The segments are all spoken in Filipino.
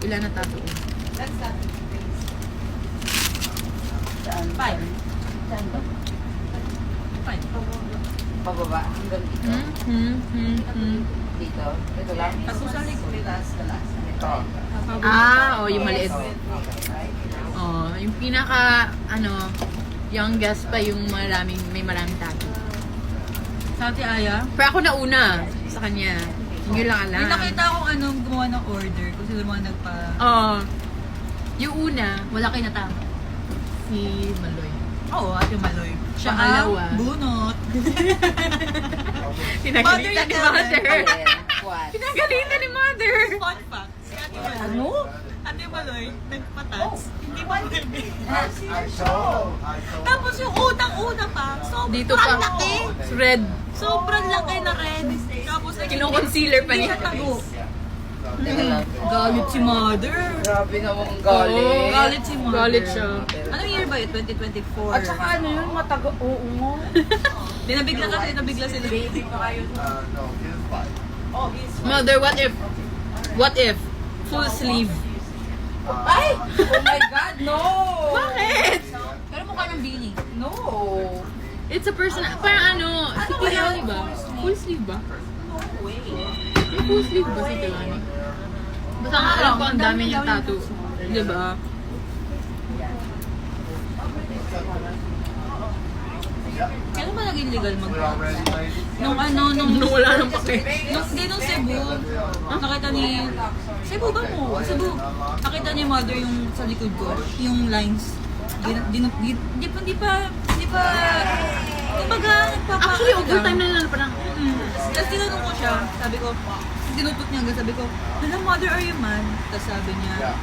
Ilan na tattoo? Saan? 5. Saan ba? 5. Pababa. Hanggang dito. Dito. Ito lang. Tapos sa likod. Ito. Yung maliit. Oh, yung pinaka, youngest pa yung may maraming tattoo. Sa Ate Aya. Pero ako nauna sa kanya. Hindi lang alam. May nakita akong gumawa ng order. Kung sila mga nagpa... Yung una, Wala kayo natama. si Maloy. Oo, Ate Maloy. Siya Pangalawa. ang bunot. Pinagalitan ni Mother. Alin? What? Pinagalitan ni Mother. Fun fact. Si Ate Maloy. Ano? Ate Maloy, nagpatats. Hindi pa pwede. I saw. Tapos yung unang-una pa, sobrang Dito pa. laki. Red. Sobrang laki na red. Tapos Kino-concealer pa niya. Hindi tago. Teka lang. Galit si Mother. Grabe naman ang galit. Galit si Mother. Galit siya. Anong year ba yun? 2024. At saka ano yun, matago. Oo nga. Nabigla sila. Baby pa kayo. No, he's fine. Oh, he's Mother, what if full sleeve? Ay! Oh my God, no! Bakit? Pero mukha ng Beanie. No! It's a personal, parang si Tilani ba? Full sleeve ba? No way. May full sleeve ba si Tilani? Basta nga alam ko ang dami niyang tattoo. Diba? Kailan ba naging legal We mag- already made Nung Nung wala nang pake. nung Cebu, nakita ni... Cebu ba mo? Cebu. Nakita ni Mother yung sa likod ko, yung lines. Di pa, kumbaga, nagpapa... Actually, overtime na lang parang, Tapos tinanong ko siya, sabi ko, dinupot niya hanggang sabi ko, Hala, Mother, are you man? Tapos sabi niya,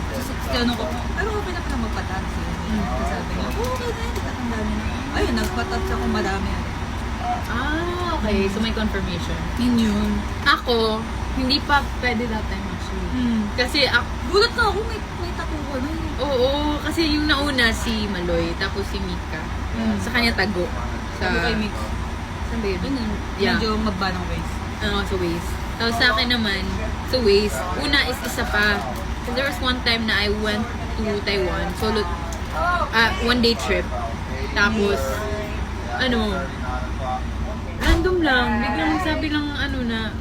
tapos tinanong ko, pero okay na pala magpatats eh. Tapos sabi niya, okay na, hindi tatandaan niya. Ayun, nagpatats ako marami. okay. So may confirmation. Yun. Ako, hindi pa pwede that time actually. Kasi Gulat na ako, may tattoo ko na eh. oo, kasi yung nauna si Maloy, tapos si Mika. Sa kanya tago. Sa, Sabi kay Mix. Saan ba yun? Yun, Yeah. medyo magba ng waist. Sa waist. Tapos sa akin naman, sa waist, una is isa pa. Because there was one time na I went to Taiwan, solo, one day trip. Tapos, random lang, biglang sabi lang na,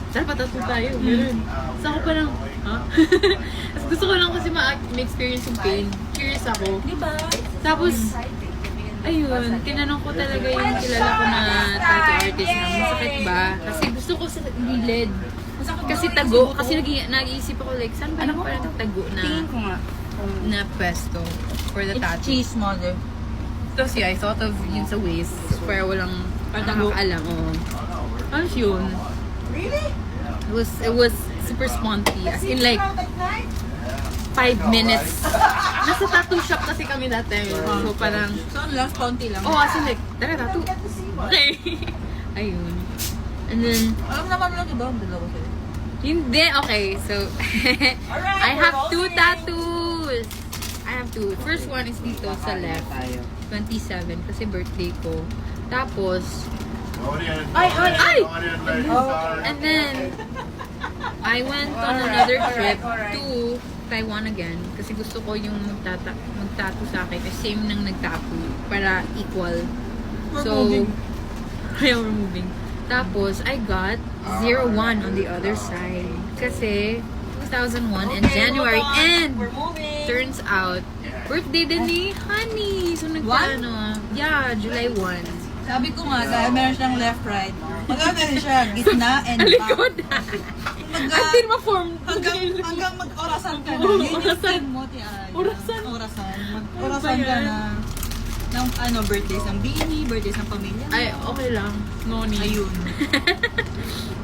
tara patato tayo, gano'n. So ako parang, ha? Tapos gusto ko lang kasi ma-experience yung pain. Curious ako. Di ba? Tapos, ayun, tinanong ko talaga yung kilala ko na tattoo artist na masakit ba? Kasi gusto ko sa gilid. Kasi tago, kasi nag-iisip ako like, saan ba yung parang tago Tingin ko nga. na pesto for the It's tattoo? cheese, Mother. Tapos yeah, I thought of yun sa waist, para walang Tago. nakakaalam. Tapos yun, Really? it was super sponty. As in like, 5 minutes. Nasa tattoo shop kasi kami dati. So parang, So, ang last konti lang. as in like, tara tattoo. Okay. Ayun. And then, Alam naman lang, diba? Ang dalawa sa'yo. hindi, okay. So, I have 2 tattoos. I have 2. First one is dito sa left. 27 kasi birthday ko. Tapos, Ay! and then, I went on another trip to Taiwan again kasi gusto ko yung magtattoo sa akin kasi same nang nagtattoo para equal. So, ayaw removing. Tapos, I got 01 on the other side kasi 2001 and January and We're moving. turns out birthday din ni Honey. So, yeah, July 1. Sabi ko nga, dahil meron siyang left-right. Magkakaroon siya, gitna and back. Alikod na. Until ma-form. Hanggang mag-orasan ka na. Oo, Yun yung orasan. theme mo, Tiay. Orasan. Orasan. Ano Mag-orasan ba ka yan? na. Ng birthdays ng Beanie, birthdays ng pamilya. Ay, okay lang. No need. Ayun.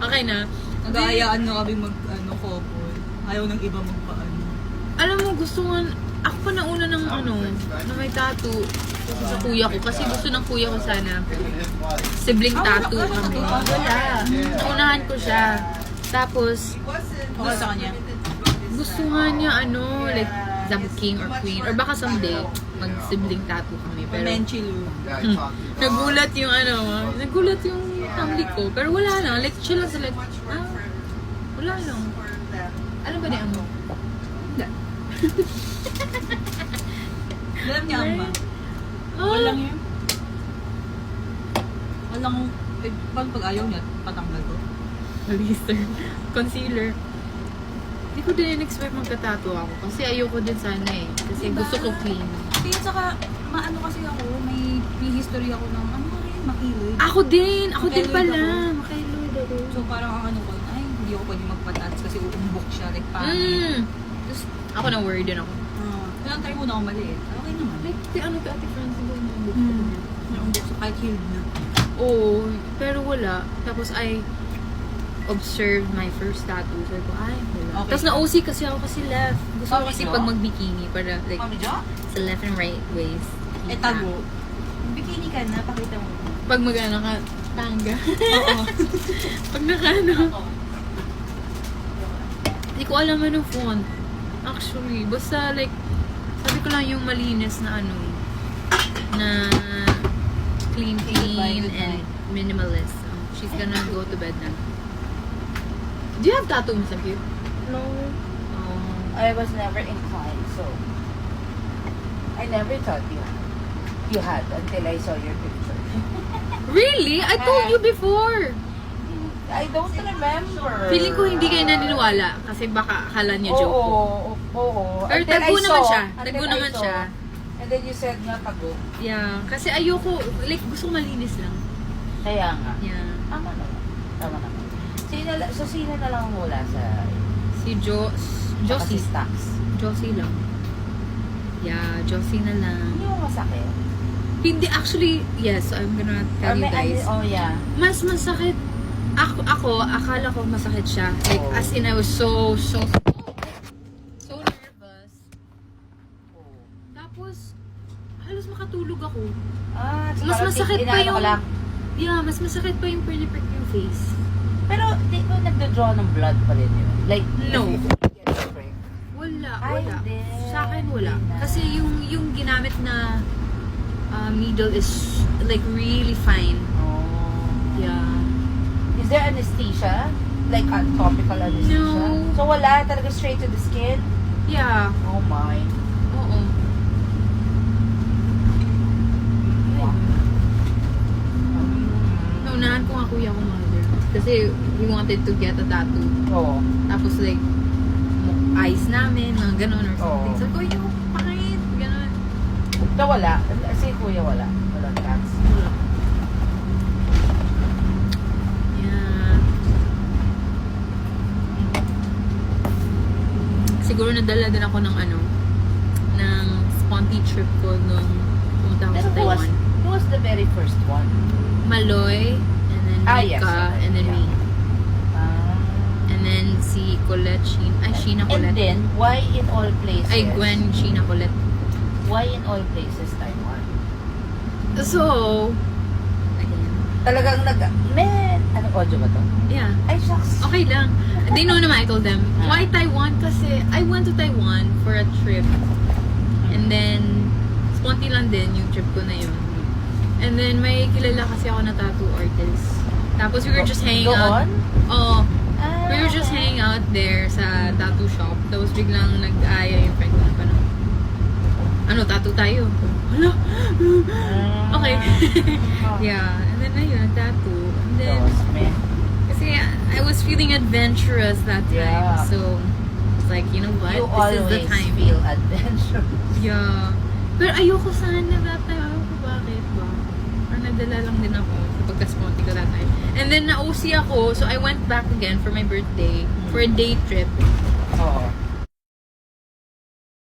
Okay na. Nag-aayaan na kami couple. Ayaw ng iba magpaano. Alam mo, gusto nga, ako pa nauna ng na may tattoo sa kuya ko. Kasi gusto ng kuya ko sana sibling tattoo kami. Wala. Naunahan ko siya. Tapos, Okay sa kanya. gusto nga niya like, the king or queen. Or baka someday, mag-sibling tattoo kami. Pero, Menchilu. nagulat yung nagulat yung family ko. Pero wala lang. Like, chill lang sila. Wala lang. Alam ba ni Amo? Hindi. Alam niya ang ba? Oh, Walang yun. Walang, eh, pag ayaw niya, patanggal ko. Lister. Concealer. Hindi ko din in-expect magka-tattoo ako. Kasi ayoko din sana eh. Kasi Diba? gusto ko clean. Kaya saka, maano kasi ako, may history ako ng, ano ba rin, makiloid. Ako din! Ako din Makailoid pala! ako. Makailoid ako. So parang ang ano ko, ay, hindi ako pwede magpatats kasi uumbok siya, like pangit. Tapos, Ako na worried din ako. kailangan try muna ako maliit. Okay naman. Like, ano to Ate Francis? Naumbok siya, kahit healed na. Oo, pero wala. Tapos I observed my first tattoo. Sabi ko, ay, wala. Okay. Tapos na-OC kasi ako kasi left. Gusto ko kasi pag mag-bikini para like Mami Jo? sa left and right ways. Eh, tago. Bikini ka na, pakita mo. Pag mag-ano ka, tanga. Oo. Pag nakano. Hindi ko alam anong font. Actually, basta like, sabi ko lang yung malinis na ano, na clean and minimalist. She's gonna go to bed na. Do you have tattoo, Miss Akio? No. Oh. I was never inclined, so I never thought you had until I saw your picture. Really? I told you before. I don't remember. Feeling ko hindi kayo naniniwala kasi baka akala niya joke ko. Oo. Pero Until tago I naman saw, siya. until Tago I naman saw. siya. And then you said nga tago. Yeah. Kasi ayoko, like gusto ko malinis lang. Kaya nga. Yeah. Tama naman. Tama naman. Sino na lang mula sa Si Josie. Stacks? Josie lang. Yeah, Josie na lang. Hindi mo masakit? Hindi, actually, yes, I'm gonna tell you guys. Oh yeah. Mas masakit. Akala ko masakit siya. Like, Oh. as in, I was so nervous. Tapos, halos makatulog ako. Mas masakit pa yung, yeah, mas masakit pa yung piniprick yung face. Pero, di ko nagdo-draw ng blood pa rin yun? Like, No. if you get a prick. Wala, Ay, wala. hindi. Sa akin, wala. Hindi na. Kasi yung ginamit na needle is like really fine. Oh. Yeah. Is there anesthesia? Like a topical anesthesia? No. So wala, talaga straight to the skin? Yeah. Oh my. Oo. Naunahan ko nga kuya ko mother. Kasi he wanted to get a tattoo. Oo. Tapos like, eyes namin, mga ganon or something. Oo. So, kuya ko, pakit, ganon. So wala. Si kuya wala. Walang cats. Yeah. Siguro nadala din ako ng ano, ng sponty trip ko nung pumunta ako Pero sa Taiwan. who was the very first one? Maloy, and then Yes. Mika, and then Yeah. me. Ah. And then si Colette, Sheena And Colette. then, why in all places? Ay, Gwen, Sheena Colette. Why in all places Taiwan? So, again, Talagang anong audio ba to? yeah. Ay, shucks. Okay lang. They know naman, I told them. Ah. Why Taiwan? Kasi I went to Taiwan for a trip. And then, sponty lang din yung trip ko na yun. And then, may kilala kasi ako na tattoo artist. Tapos, we were just hanging out. Doon? Oh, Ah, we were just hanging out there sa tattoo shop. Tapos, biglang nag-aya yung friend ko na parang, ano, tattoo tayo. Hala? Okay. Yeah. And then, ayun, tattoo. And then, kasi I was feeling adventurous that time. Yeah. So, it's like, you know what? You This is the always time. feel adventurous. Yeah. Pero ayoko sana that time. Ayaw ko bakit ba? Or nadala lang din ako sa pagka-sponty ko that time. And then na-OC ako, so I went back again for my birthday for a day trip. Oo.